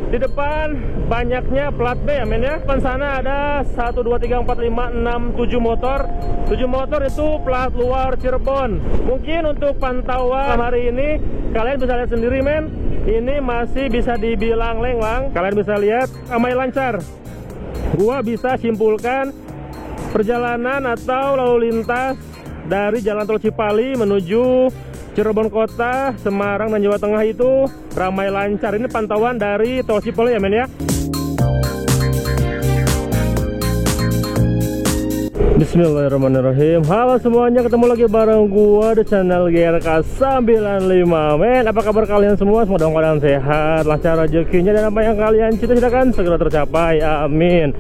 Di depan banyaknya plat B ya men ya. Depan sana ada 1, 2, 3, 4, 5, 6, 7 motor. 7 motor itu plat luar Cirebon. Mungkin untuk pantauan hari ini kalian bisa lihat sendiri men. Ini masih bisa dibilang lenglang. Kalian bisa lihat ramai lancar. Gua bisa simpulkan perjalanan atau lalu lintas dari Jalan Tol Cipali menuju Cirebon Kota, Semarang dan Jawa Tengah itu ramai lancar. Ini pantauan dari Tol Cipali ya men ya. Bismillahirrahmanirrahim. Halo semuanya, ketemu lagi bareng gua di channel GRK 95 men. Apa kabar kalian semua? Semoga kalian sehat, lancar rezekinya, dan apa yang kalian cita-citakan segera tercapai, amin.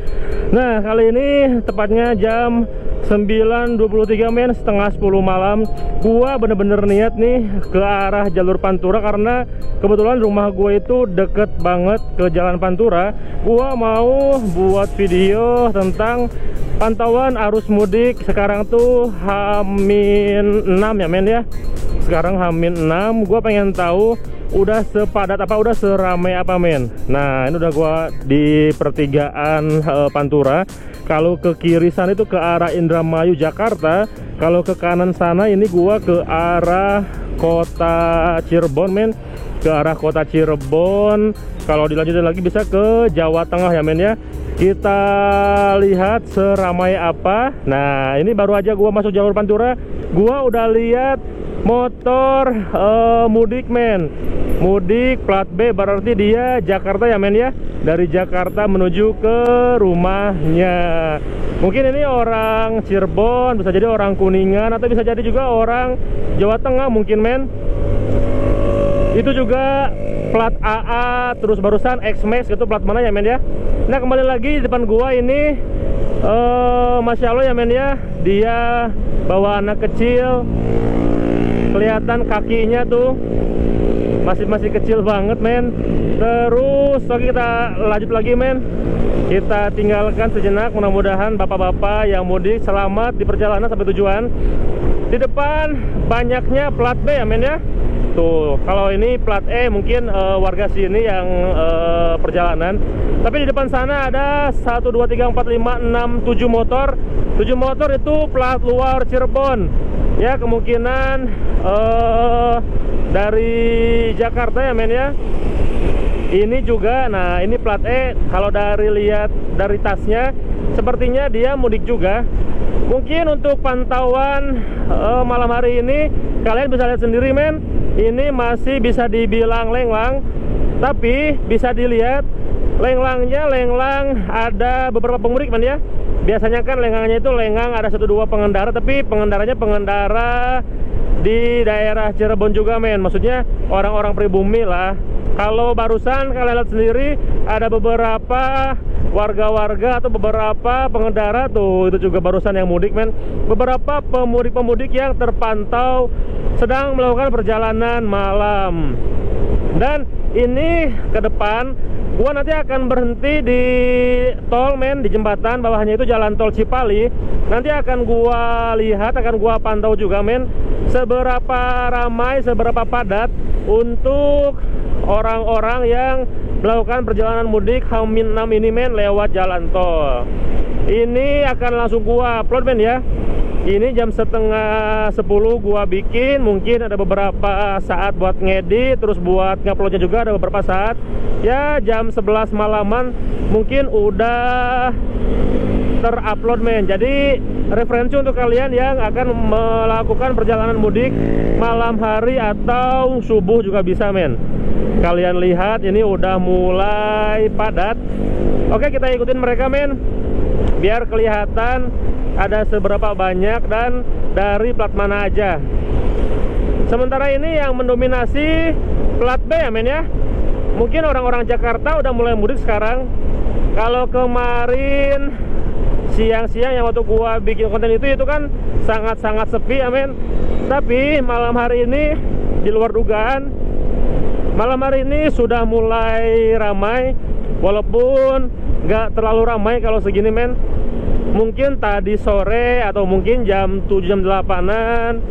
Nah, kali ini tepatnya jam 9.23 men, setengah 10 malam. Gua bener-bener niat nih ke arah jalur Pantura karena kebetulan rumah gua itu deket banget ke jalan Pantura. Gua mau buat video tentang pantauan arus mudik sekarang tuh H-6 ya men ya. Sekarang H-6, gua pengen tahu udah sepadat apa, udah seramai apa men. Nah, ini udah gua di pertigaan Pantura. Kalau ke kiri sana itu ke arah Indramayu Jakarta. Kalau ke kanan sana ini gua ke arah kota Cirebon men. Ke arah kota Cirebon. Kalau dilanjutin lagi bisa ke Jawa Tengah ya men ya. Kita lihat seramai apa. Nah, ini baru aja gua masuk jalur Pantura, gua udah lihat motor mudik men. Mudik plat B, berarti dia Jakarta ya men ya. Dari Jakarta menuju ke rumahnya. Mungkin ini orang Cirebon, bisa jadi orang Kuningan, atau bisa jadi juga orang Jawa Tengah mungkin men. Itu juga plat AA, terus barusan X-Max, itu plat mana ya men ya. Nah, kembali lagi di depan gua ini Masya Allah ya men ya. Dia bawa anak kecil. Kelihatan kakinya tuh masih kecil banget men. Terus lagi kita lanjut lagi men. Kita tinggalkan sejenak. Mudah-mudahan bapak-bapak yang mudik selamat di perjalanan sampai tujuan. Di depan banyaknya plat B ya men ya. Tuh, kalau ini plat E mungkin warga sini yang perjalanan. Tapi di depan sana ada 1, 2, 3, 4, 5, 6, 7 motor. 7 motor itu plat luar Cirebon. Ya, kemungkinan dari Jakarta ya men ya. Ini juga, nah ini plat E. Kalau dari lihat dari tasnya, sepertinya dia mudik juga. Mungkin untuk pantauan malam hari ini kalian bisa lihat sendiri men. Ini masih bisa dibilang lenglang, tapi bisa dilihat lenglangnya lenglang ada beberapa pemudik men ya. Biasanya kan lenggangnya itu lenggang ada 1-2 pengendara, tapi pengendaranya pengendara di daerah Cirebon juga men. Maksudnya orang-orang pribumi lah. Kalau barusan kalian lihat sendiri ada beberapa warga-warga atau beberapa pengendara tuh, itu juga barusan yang mudik men. Beberapa pemudik-pemudik yang terpantau sedang melakukan perjalanan malam. Dan ini ke depan gua nanti akan berhenti di tol men, di jembatan bawahnya itu jalan tol Cipali. Nanti akan gua lihat, akan gua pantau juga men, seberapa ramai, seberapa padat untuk orang-orang yang melakukan perjalanan mudik H-6 ini men lewat jalan tol. Ini akan langsung gua upload men ya. Ini jam setengah 10 gua bikin, mungkin ada beberapa saat buat ngedit, terus buat nguploadnya juga ada beberapa saat. Ya jam 11 malaman mungkin udah terupload men. Jadi referensi untuk kalian yang akan melakukan perjalanan mudik malam hari atau subuh juga bisa men. Kalian lihat ini udah mulai padat. Oke, kita ikutin mereka men, biar kelihatan ada seberapa banyak dan dari plat mana aja. Sementara ini yang mendominasi plat B ya men ya. Mungkin orang-orang Jakarta udah mulai mudik sekarang. Kalau kemarin siang-siang yang waktu gua bikin konten itu kan sangat-sangat sepi ya men. Tapi malam hari ini di luar dugaan, malam hari ini sudah mulai ramai. Walaupun nggak terlalu ramai kalau segini men. Mungkin tadi sore atau mungkin jam 7, jam 8-an.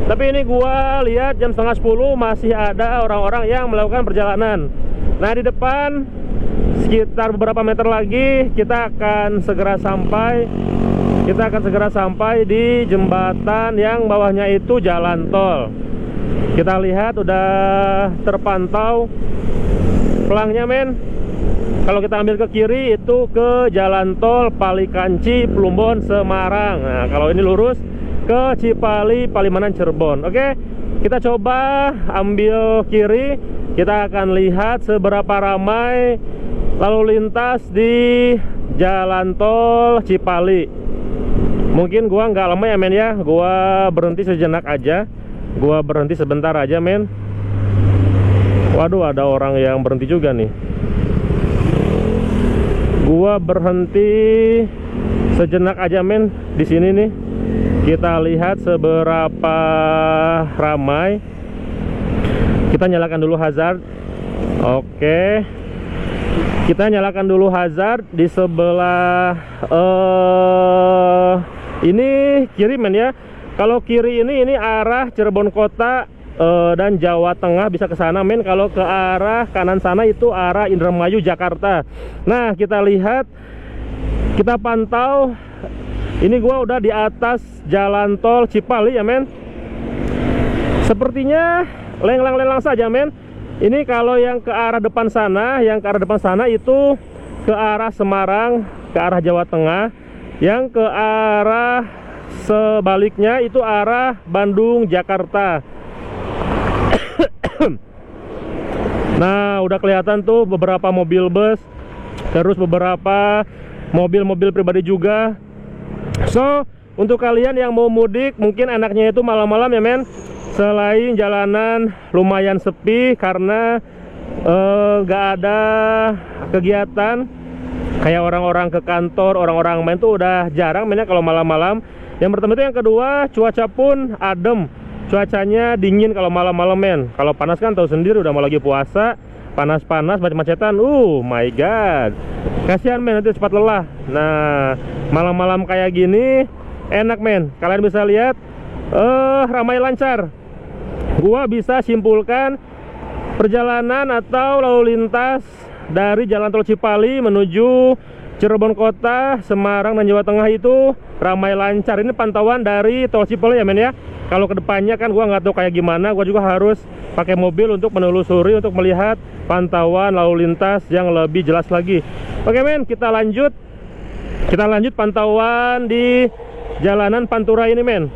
Tapi ini gua lihat jam setengah 10 masih ada orang-orang yang melakukan perjalanan. Nah, di depan sekitar beberapa meter lagi kita akan segera sampai. Kita akan segera sampai di jembatan yang bawahnya itu jalan tol. Kita lihat udah terpantau pelangnya, men. Kalau kita ambil ke kiri itu ke jalan tol Palikanci, Plumbon, Semarang. Nah, kalau ini lurus ke Cipali, Palimanan, Cirebon. Oke, kita coba ambil kiri. Kita akan lihat seberapa ramai lalu lintas di jalan tol Cipali. Mungkin gua nggak lama ya, men ya. Gua berhenti sejenak aja. Gua berhenti sebentar aja, men. Waduh, ada orang yang berhenti juga nih. Gua berhenti sejenak aja, men, di sini nih. Kita lihat seberapa ramai. Kita nyalakan dulu hazard. Oke. Kita nyalakan dulu hazard di sebelah ini kiri, men ya. Kalau kiri ini arah Cirebon Kota dan Jawa Tengah bisa ke sana, men. Kalau ke arah kanan sana itu arah Indramayu, Jakarta. Nah, kita lihat, kita pantau. Ini gua udah di atas jalan tol Cipali ya, men. Sepertinya lenglang-lenglang saja, men. Ini kalau yang ke arah depan sana, itu ke arah Semarang, ke arah Jawa Tengah. Yang ke arah sebaliknya itu arah Bandung, Jakarta. Nah, udah kelihatan tuh beberapa mobil bus, terus beberapa mobil-mobil pribadi juga. So, untuk kalian yang mau mudik, mungkin enaknya itu malam-malam ya, men. Selain jalanan lumayan sepi karena gak ada kegiatan, kayak orang-orang ke kantor, orang-orang main tuh udah jarang mainnya kalau malam-malam. Yang pertama itu, yang kedua, cuaca pun adem. Cuacanya dingin kalau malam-malam, men. Kalau panas kan tahu sendiri, udah mau lagi puasa, panas-panas, macet-macetan. My god. Kasihan, men, nanti cepat lelah. Nah, malam-malam kayak gini enak, men. Kalian bisa lihat ramai lancar. Gua bisa simpulkan perjalanan atau lalu lintas dari jalan tol Cipali menuju Cirebon Kota, Semarang, dan Jawa Tengah itu ramai lancar. Ini pantauan dari tol Cipali ya, men ya. Kalau kedepannya kan gua nggak tahu kayak gimana, gua juga harus pakai mobil untuk menelusuri, untuk melihat pantauan lalu lintas yang lebih jelas lagi. Oke, men, kita lanjut pantauan di jalanan Pantura ini, men.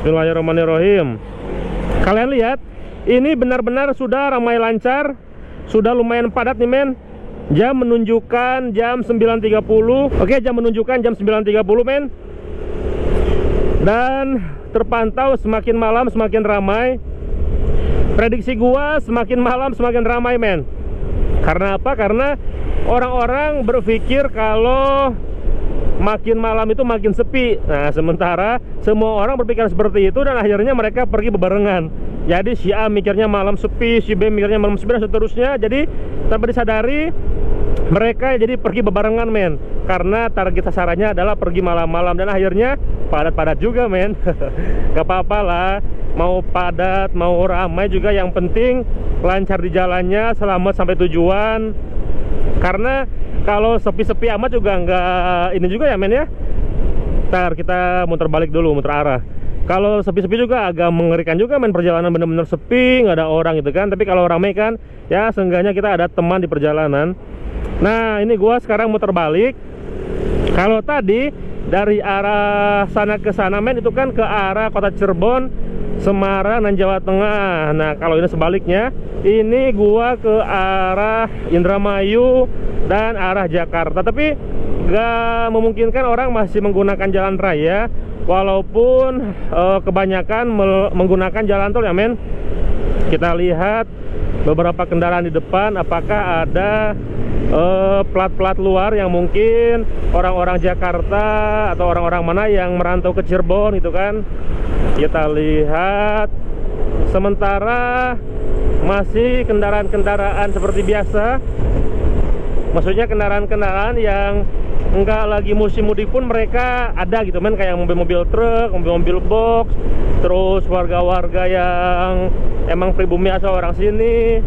Bismillahirrahmanirrahim. Kalian lihat, ini benar-benar sudah ramai lancar, sudah lumayan padat nih, men. Jam menunjukkan jam 9.30. Oke, jam menunjukkan jam 9.30, men. Dan terpantau semakin malam semakin ramai. Prediksi gua semakin malam semakin ramai, men. Karena apa? Karena orang-orang berpikir kalau makin malam itu makin sepi. Nah, sementara semua orang berpikir seperti itu dan akhirnya mereka pergi bebarengan. Jadi si A mikirnya malam sepi, si B mikirnya malam sepi, dan seterusnya. Jadi tanpa disadari mereka jadi pergi bebarengan, men. Karena target sasarannya adalah pergi malam-malam, dan akhirnya padat-padat juga, men. Gak apa-apa lah, mau padat mau ramai juga, yang penting lancar di jalannya, selamat sampai tujuan. Karena kalau sepi-sepi amat juga nggak ini juga ya, men ya. Ntar kita muter balik dulu, muter arah. Kalau sepi-sepi juga agak mengerikan juga, men. Perjalanan bener-bener sepi, nggak ada orang gitu kan. Tapi kalau ramai kan, ya seenggaknya kita ada teman di perjalanan. Nah, ini gua sekarang muter balik. Kalau tadi dari arah sana ke sana, men, itu kan ke arah kota Cirebon, Semarang, dan Jawa Tengah. Nah, kalau ini sebaliknya, ini gua ke arah Indramayu dan arah Jakarta. Tapi gak memungkinkan orang masih menggunakan jalan raya, walaupun kebanyakan menggunakan jalan tol ya, men. Kita lihat beberapa kendaraan di depan, apakah ada plat-plat luar yang mungkin orang-orang Jakarta atau orang-orang mana yang merantau ke Cirebon gitu kan. Kita lihat, sementara masih kendaraan-kendaraan seperti biasa. Maksudnya kendaraan-kendaraan yang enggak lagi musim mudik pun mereka ada gitu, men. Kayak mobil-mobil truk, mobil-mobil box, terus warga-warga yang emang pribumi asal orang sini.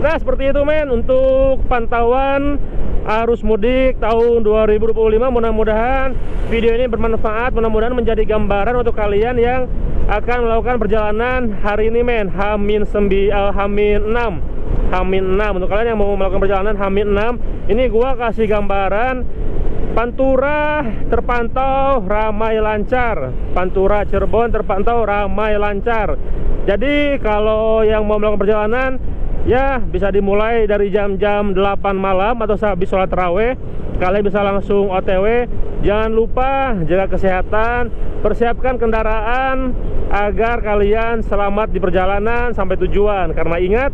Nah, seperti itu men untuk pantauan arus mudik tahun 2025. Mudah-mudahan video ini bermanfaat, mudah-mudahan menjadi gambaran untuk kalian yang akan melakukan perjalanan hari ini men, H-6. Untuk kalian yang mau melakukan perjalanan H-6, ini gua kasih gambaran Pantura terpantau ramai lancar. Pantura Cirebon terpantau ramai lancar. Jadi kalau yang mau melakukan perjalanan ya bisa dimulai dari jam-jam 8 malam atau habis sholat tarawih. Kalian bisa langsung OTW. Jangan lupa jaga kesehatan, persiapkan kendaraan agar kalian selamat di perjalanan sampai tujuan. Karena ingat,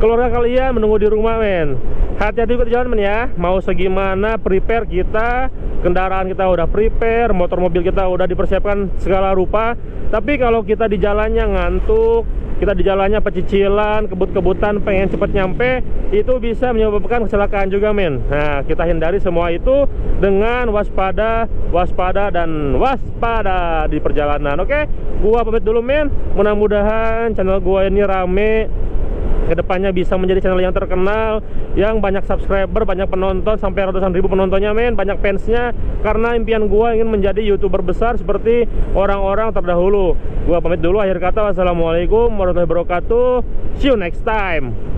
keluarga kalian menunggu di rumah men. Hati-hati ikut jalan men ya. Mau segimana prepare kita, kendaraan kita udah prepare, motor mobil kita udah dipersiapkan segala rupa. Tapi kalau kita di jalannya ngantuk, kita di jalannya pecicilan, kebut-kebutan, pengen cepet nyampe, itu bisa menyebabkan kecelakaan juga men. Nah, kita hindari semua itu dengan waspada di perjalanan. Oke, gua pamit dulu men. Mudah-mudahan channel gua ini rame, kedepannya bisa menjadi channel yang terkenal, yang banyak subscriber, banyak penonton, sampai ratusan ribu penontonnya men, banyak fansnya. Karena impian gua ingin menjadi YouTuber besar seperti orang-orang terdahulu. Gua pamit dulu, akhir kata wassalamualaikum warahmatullahi wabarakatuh. See you next time.